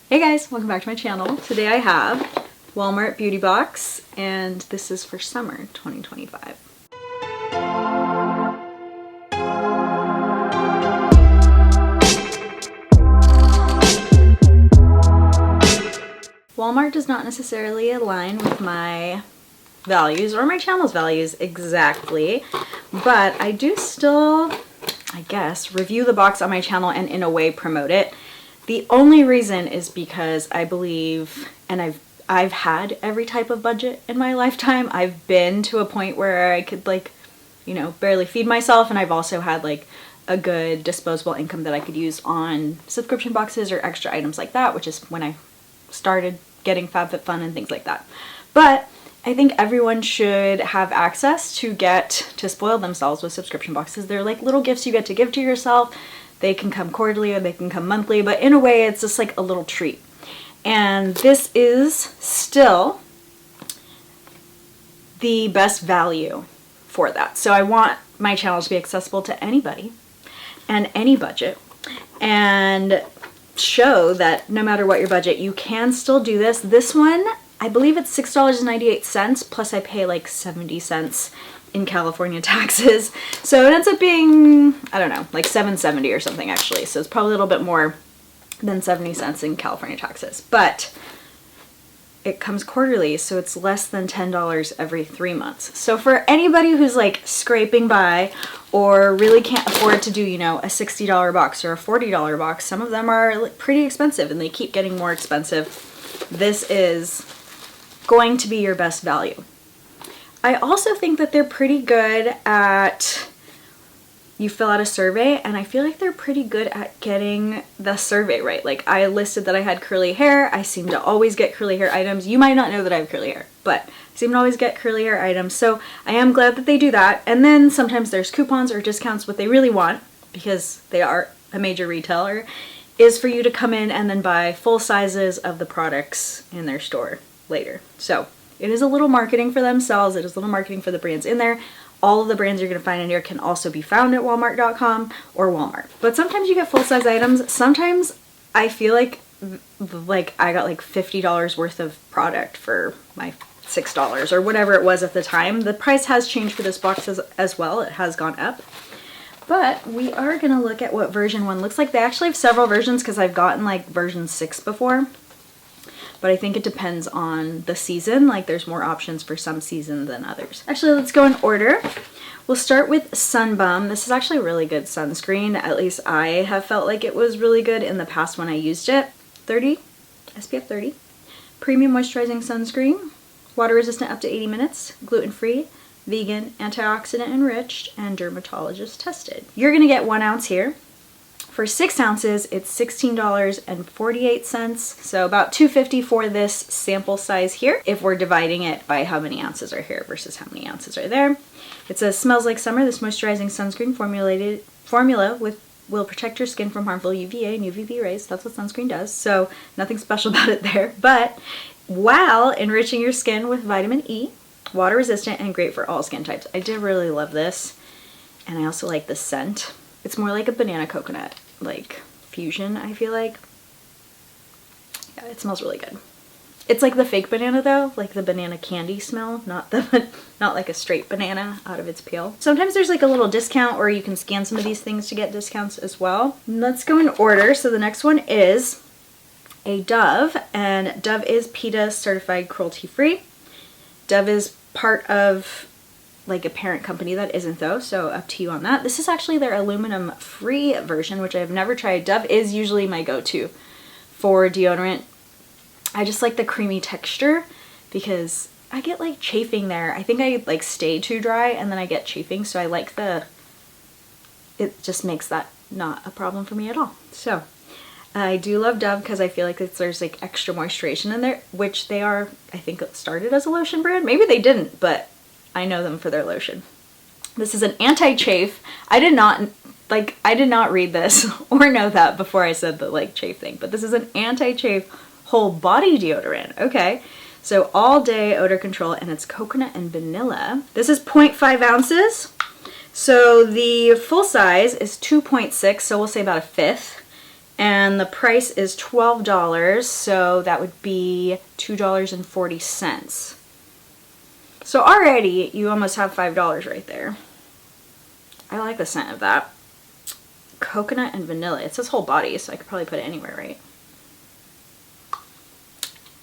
Hey guys, welcome back to my channel. Today I have Walmart beauty box and this is for summer 2025. Walmart does not necessarily align with my values or my channel's values exactly, but I do still, I guess, review the box on my channel and in a way promote it. The only reason is because I believe, and I've had every type of budget in my lifetime. I've been to a point where I could barely feed myself, and I've also had like a good disposable income that I could use on subscription boxes or extra items like that, which is when I started getting FabFitFun and things like that. But I think everyone should have access to spoil themselves with subscription boxes. They're like little gifts you get to give to yourself. They can come quarterly or they can come monthly, but in a way it's just like a little treat. And this is still the best value for that. So I want my channel to be accessible to anybody and any budget, and show that no matter what your budget, you can still do this. This one, I believe it's $6.98 plus I pay like 70 cents in California taxes. So it ends up being, I don't know, like $7.70 or something actually. So it's probably a little bit more than 70 cents in California taxes, but it comes quarterly, so it's less than $10 every 3 months. So for anybody who's like scraping by or really can't afford to do, a $60 box or a $40 box, some of them are pretty expensive and they keep getting more expensive. This is going to be your best value. I also think that they're pretty good at, you fill out a survey, and I feel like they're pretty good at getting the survey right. Like I listed that I had curly hair. I seem to always get curly hair items. You might not know that I have curly hair, but I seem to always get curly hair items. So I am glad that they do that. And then sometimes there's coupons or discounts. What they really want, because they are a major retailer, is for you to come in and then buy full sizes of the products in their store later. So it is a little marketing for themselves. It is a little marketing for the brands in there. All of the brands you're going to find in here can also be found at walmart.com or Walmart. But sometimes you get full-size items. Sometimes I feel like I got like $50 worth of product for my $6 or whatever it was at the time. The price has changed for this box as well. It has gone up. But we are going to look at what version 1 looks like. They actually have several versions because I've gotten like version 6 before. But I think it depends on the season. Like there's more options for some seasons than others. Actually, let's go in order. We'll start with Sun Bum. This is actually really good sunscreen. At least I have felt like it was really good in the past when I used it. SPF 30. Premium moisturizing sunscreen. Water resistant up to 80 minutes. Gluten-free, vegan, antioxidant enriched, and dermatologist tested. You're gonna get 1 ounce here. For 6 ounces, it's $16.48, so about $2.50 for this sample size here, if we're dividing it by how many ounces are here versus how many ounces are there. It says, smells like summer. This moisturizing sunscreen formula will protect your skin from harmful UVA and UVB rays. That's what sunscreen does, so nothing special about it there. But while enriching your skin with vitamin E, water resistant, and great for all skin types. I did really love this, and I also like the scent. It's more like a banana coconut like fusion, I feel like. Yeah, it smells really good. It's like the fake banana though, like the banana candy smell, not like a straight banana out of its peel. Sometimes there's like a little discount, or you can scan some of these things to get discounts as well. Let's go in order. So the next one is a Dove, and Dove is PETA certified cruelty free. Dove is part of like a parent company that isn't though, so up to you on that. This is actually their aluminum free version, which I've never tried. Dove is usually my go-to for deodorant. I just like the creamy texture because I get like chafing there. I think I like stay too dry and then I get chafing, so I like it just makes that not a problem for me at all. So I do love Dove because I feel like there's like extra moisturization in there, which they are, I think it started as a lotion brand. Maybe they didn't, but I know them for their lotion. This is an anti-chafe. I did not read this or know that before I said the like chafe thing, but this is an anti-chafe whole body deodorant. Okay, so all day odor control, and it's coconut and vanilla. This is 0.5 ounces. So the full size is 2.6, so we'll say about a fifth. And the price is $12, so that would be $2.40. So already you almost have $5 right there. I like the scent of that. Coconut and vanilla. It says whole body, so I could probably put it anywhere, right?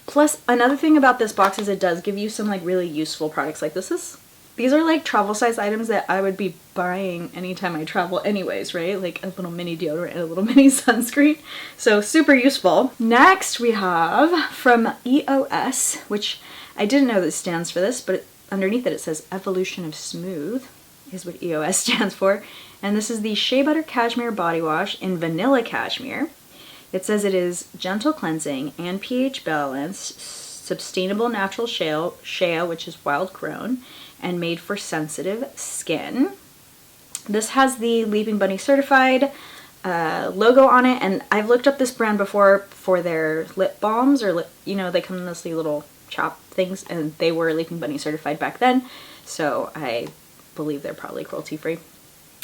Plus, another thing about this box is it does give you some like really useful products. Like these are like travel size items that I would be buying anytime I travel anyways, right? Like a little mini deodorant and a little mini sunscreen. So super useful. Next we have from EOS, which I didn't know this stands for this, but underneath it says Evolution of Smooth is what EOS stands for. And this is the Shea Butter Cashmere Body Wash in Vanilla Cashmere. It says it is gentle cleansing and pH balanced, sustainable natural shea, which is wild grown, and made for sensitive skin. This has the Leaping Bunny certified logo on it, and I've looked up this brand before for their lip balms, or they come in those little chop things, and they were Leaping Bunny certified back then, so I believe they're probably cruelty free.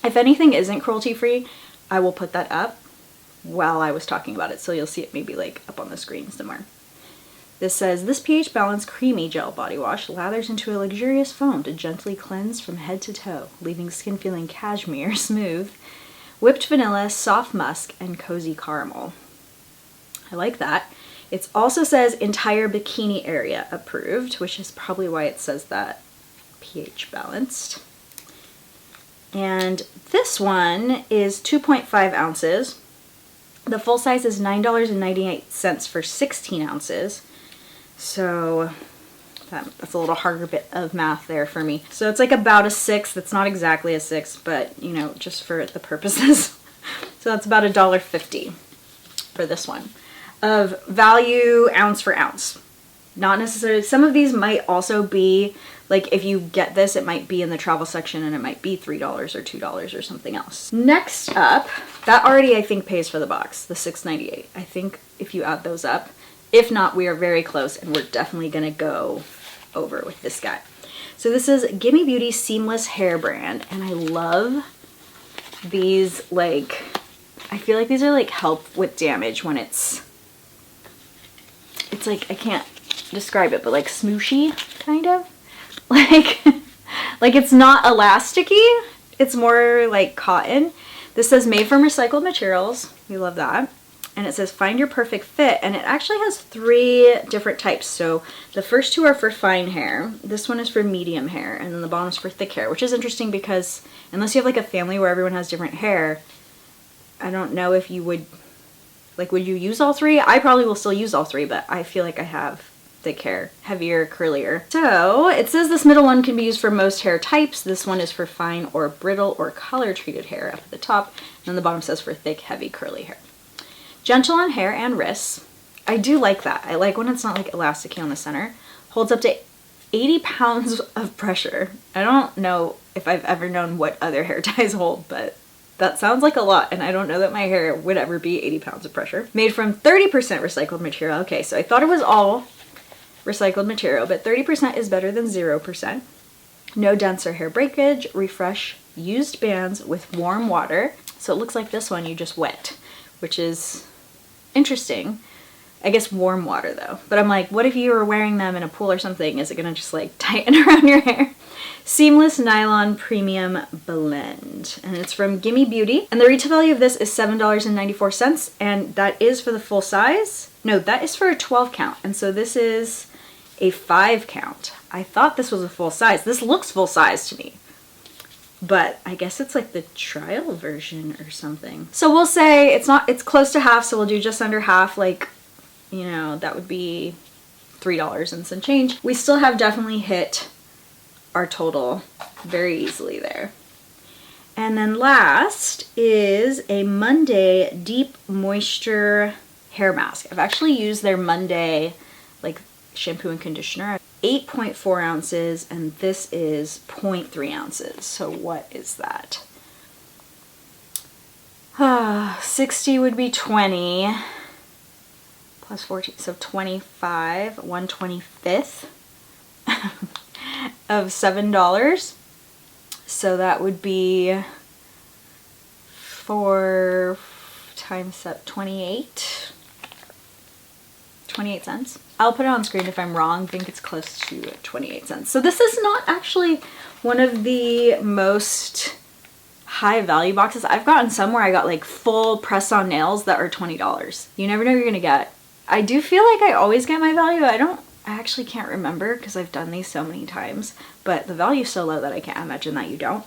If anything isn't cruelty free, I will put that up while I was talking about it, so you'll see it maybe like up on the screen somewhere. This says, this pH balanced creamy gel body wash lathers into a luxurious foam to gently cleanse from head to toe, leaving skin feeling cashmere smooth, whipped vanilla, soft musk, and cozy caramel. I like that. It also says entire bikini area approved, which is probably why it says that pH balanced. And this one is 2.5 ounces. The full size is $9.98 for 16 ounces. So that's a little harder bit of math there for me. So it's like about a 6. That's not exactly a 6, but just for the purposes. So that's about $1.50 for this one. Of value ounce for ounce. Not necessarily, some of these might also be, like if you get this, it might be in the travel section and it might be $3 or $2 or something else. Next up, that already I think pays for the box, the $6.98. I think if you add those up, if not, we are very close and we're definitely gonna go over with this guy. So this is Gimme Beauty Seamless Hair Brand, and I love these, like, I feel like these are like help with damage when it's like, I can't describe it, but like smooshy kind of, like it's not elasticy, it's more like cotton. This says made from recycled materials. We love that. And it says find your perfect fit, and it actually has 3 different types. So the first 2 are for fine hair, this one is for medium hair, and then the bottom is for thick hair, which is interesting because unless you have like a family where everyone has different hair, I don't know if you would, like, would you use all 3? I probably will still use all 3, but I feel like I have thick hair, heavier, curlier. So it says this middle one can be used for most hair types. This one is for fine or brittle or color treated hair up at the top, and then the bottom says for thick, heavy, curly hair. Gentle on hair and wrists. I do like that. I like when it's not like elasticy on the center. Holds up to 80 pounds of pressure. I don't know if I've ever known what other hair ties hold, but that sounds like a lot, and I don't know that my hair would ever be 80 pounds of pressure. Made from 30% recycled material. Okay, so I thought it was all recycled material, but 30% is better than 0%. No denser hair breakage. Refresh used bands with warm water. So it looks like this one you just wet, which is interesting. I guess warm water though. But I'm like, what if you were wearing them in a pool or something? Is it gonna just like tighten around your hair? Seamless Nylon Premium Blend. And it's from Gimme Beauty. And the retail value of this is $7.94. And that is for the full size. No, that is for a 12 count. And so this is a 5 count. I thought this was a full size. This looks full size to me. But I guess it's like the trial version or something. So we'll say it's close to half, so we'll do just under half, like, that would be $3 and some change. We still have definitely hit our total very easily there. And then last is a Monday Deep Moisture Hair Mask. I've actually used their Monday, like, shampoo and conditioner. 8.4 ounces, and this is 0.3 ounces. So what is that? 60 would be 20 plus 14, so 25, 1/25 of $7. So that would be for times 28 cents. I'll put it on screen if I'm wrong. I think it's close to 28 cents. So this is not actually one of the most high value boxes. I've gotten some where I got like full press-on nails that are $20. You never know what you're gonna get. I do feel like I always get my value. I actually can't remember because I've done these so many times, but the value's so low that I can't imagine that you don't.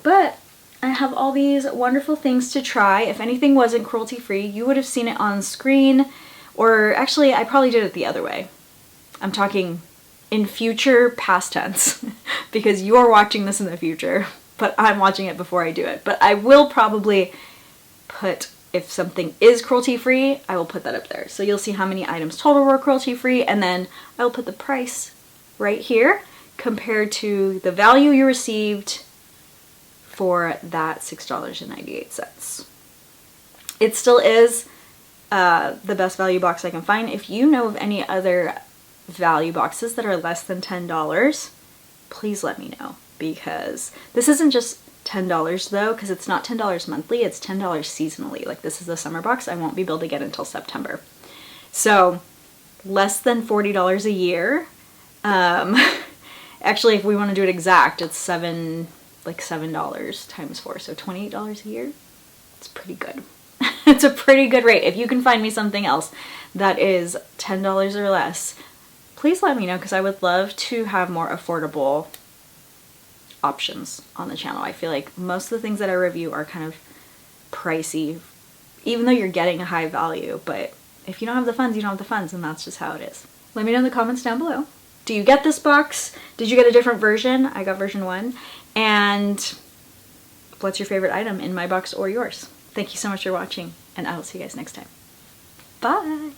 But I have all these wonderful things to try. If anything wasn't cruelty-free, you would have seen it on screen, or actually I probably did it the other way. I'm talking in future past tense because you're watching this in the future, but I'm watching it before I do it. But I will probably put, if something is cruelty-free, I will put that up there. So you'll see how many items total were cruelty-free, and then I will put the price right here compared to the value you received for that $6.98. It still is the best value box I can find. If you know of any other value boxes that are less than $10, please let me know, because this isn't just $10 though, because it's not $10 monthly, it's $10 seasonally. Like, this is the summer box. I won't be able to get until September. So less than $40 a year. Actually, if we want to do it exact, it's $7 times 4, so $28 a year. It's pretty good. It's a pretty good rate. If you can find me something else that is $10 or less, please let me know, because I would love to have more affordable options on the channel. I feel like most of the things that I review are kind of pricey, even though you're getting a high value, but if you don't have the funds, you don't have the funds, and that's just how it is. Let me know in the comments down below. Do you get this box? Did you get a different version? I got version 1. And what's your favorite item in my box or yours? Thank you so much for watching, and I will see you guys next time. Bye!